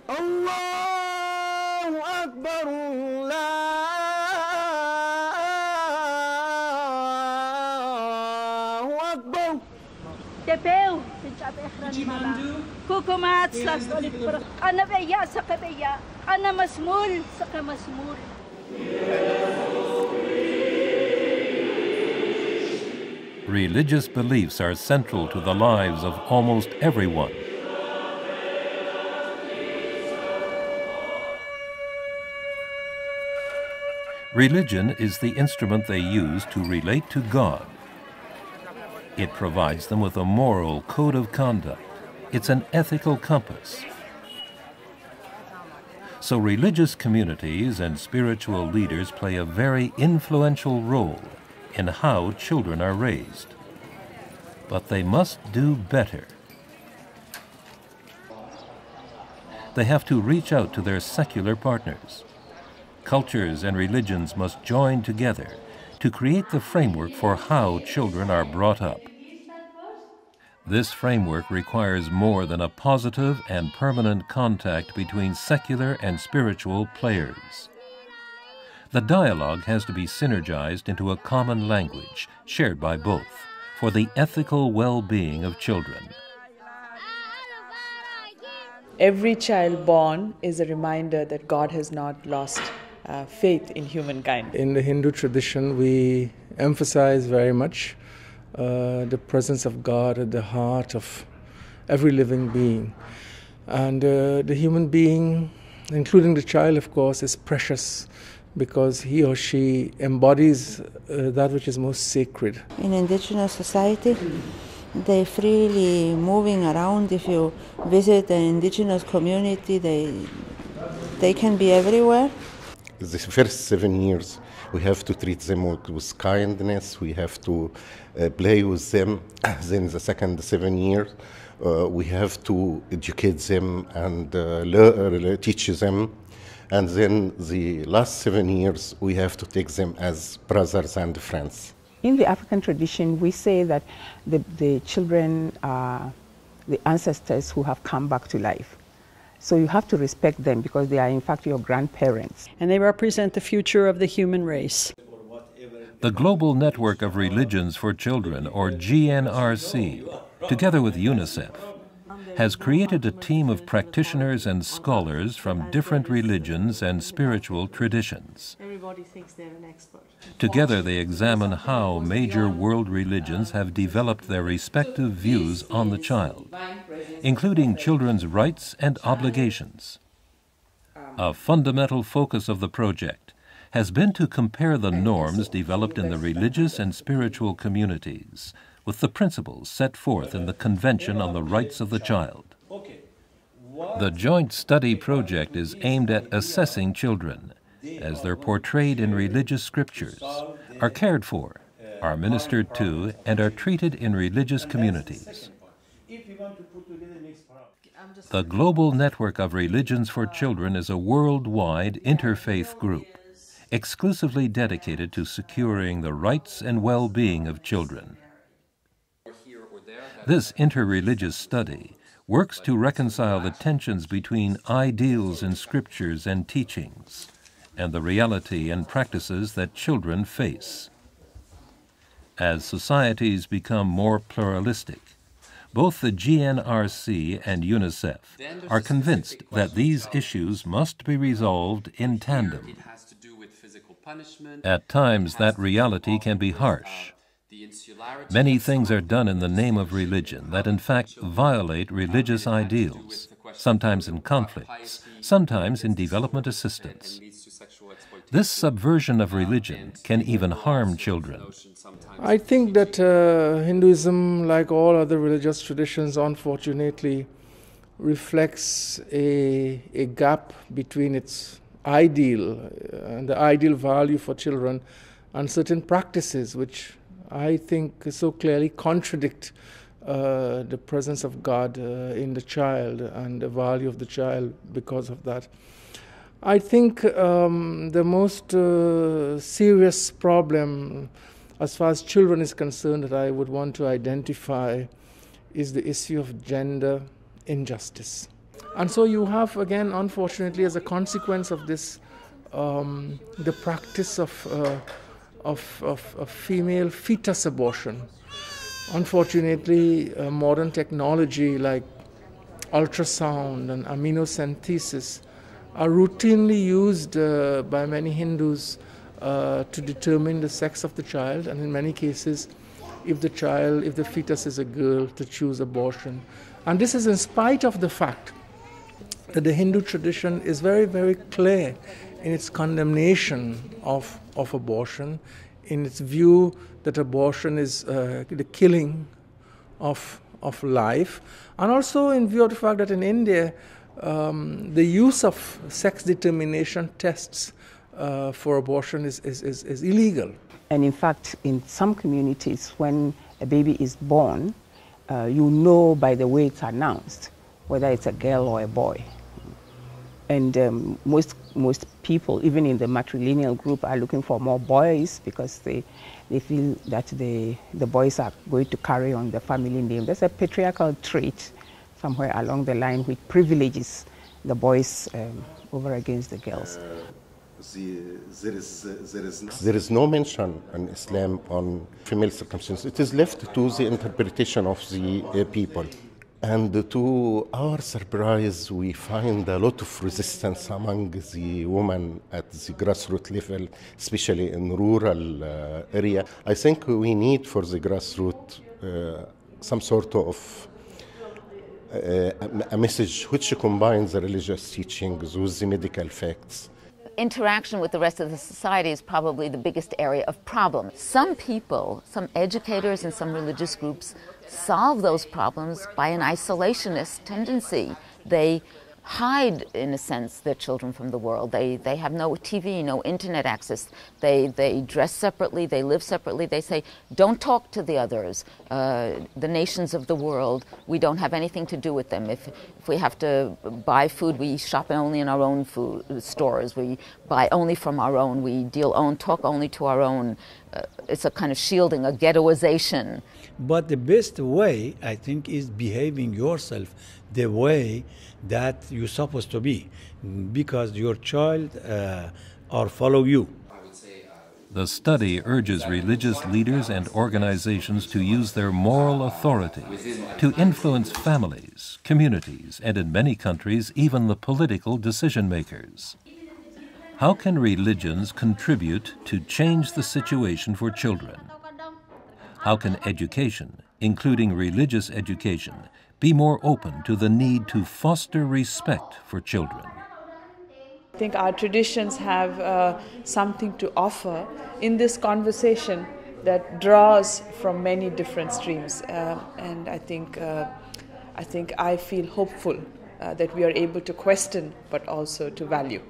الله أكبر الله أكبر. تبيو تجاب إخراني مالا كوكومات ساسولي برا أنا بيا سقبيا أنا مسمول سق مسمول. Religious beliefs are central to the lives of almost everyone. Religion is the instrument they use to relate to God. It provides them with a moral code of conduct. It's an ethical compass. So religious communities and spiritual leaders play a very influential role in how children are raised. But they must do better. They have to reach out to their secular partners. Cultures and religions must join together to create the framework for how children are brought up. This framework requires more than a positive and permanent contact between secular and spiritual players. The dialogue has to be synergized into a common language shared by both for the ethical well-being of children. Every child born is a reminder that God has not lost faith in humankind. In the Hindu tradition, we emphasize very much the presence of God at the heart of every living being. And the human being, including the child, of course, is precious because he or she embodies that which is most sacred. In indigenous society, they're freely moving around. If you visit an indigenous community, they can be everywhere. The first 7 years, we have to treat them with kindness, we have to play with them. Then the second 7 years, we have to educate them and teach them. And then the last 7 years, we have to take them as brothers and friends. In the African tradition, we say that the children are the ancestors who have come back to life. So you have to respect them because they are in fact your grandparents. And they represent the future of the human race. The Global Network of Religions for Children, or GNRC, together with UNICEF, has created a team of practitioners and scholars from different religions and spiritual traditions. Everybody thinks they're an expert. Together they examine how major world religions have developed their respective views on the child, including children's rights and obligations. A fundamental focus of the project has been to compare the norms developed in the religious and spiritual communities with the principles set forth in the Convention on the Rights of the Child. The joint study project is aimed at assessing children as they're portrayed in religious scriptures, are cared for, are ministered to, and are treated in religious communities. The Global Network of Religions for Children is a worldwide interfaith group exclusively dedicated to securing the rights and well-being of children. This interreligious study works to reconcile the tensions between ideals in scriptures and teachings and the reality and practices that children face. As societies become more pluralistic, both the GNRC and UNICEF are convinced that these issues must be resolved in tandem. At times, that reality can be harsh. Many things are done in the name of religion that in fact violate religious ideals, sometimes in conflicts, sometimes in development assistance. This subversion of religion can even harm children. I think that Hinduism, like all other religious traditions, unfortunately reflects a gap between its ideal and the ideal value for children and certain practices which I think so clearly contradict the presence of God in the child and the value of the child because of that. I think the most serious problem as far as children is concerned that I would want to identify is the issue of gender injustice. And so you have, again, unfortunately, as a consequence of this, the practice of female fetus abortion. Unfortunately, modern technology like ultrasound and amniocentesis are routinely used by many Hindus to determine the sex of the child, and in many cases, if the fetus is a girl, to choose abortion. And this is in spite of the fact that the Hindu tradition is very, very clear in its condemnation of abortion, in its view that abortion is the killing of life, and also in view of the fact that in India, the use of sex determination tests for abortion is illegal. And in fact, in some communities, when a baby is born, you know by the way it's announced whether it's a girl or a boy. And most people, even in the matrilineal group, are looking for more boys because they feel that the boys are going to carry on the family name. There's a patriarchal trait somewhere along the line which privileges the boys over against the girls. There is no mention in Islam on female circumcision. It is left to the interpretation of the people. And to our surprise, we find a lot of resistance among the women at the grassroots level, especially in rural area. I think we need for the grassroots some sort of a message which combines the religious teachings with the medical facts. Interaction with the rest of the society is probably the biggest area of problem. Some people, some educators and some religious groups solve those problems by an isolationist tendency. They hide, in a sense, their children from the world. They have no TV, no internet access. They dress separately, they live separately. They say, don't talk to the others, the nations of the world. We don't have anything to do with them. If we have to buy food, we shop only in our own food stores. We buy only from our own. We talk only to our own. It's a kind of shielding, a ghettoization. But the best way, I think, is behaving yourself the way that you're supposed to be, because your child or follow you. The study urges religious leaders and organizations to use their moral authority to influence families, communities, and in many countries, even the political decision makers. How can religions contribute to change the situation for children? How can education, including religious education, be more open to the need to foster respect for children? I think our traditions have something to offer in this conversation that draws from many different streams, and I think I feel hopeful that we are able to question but also to value.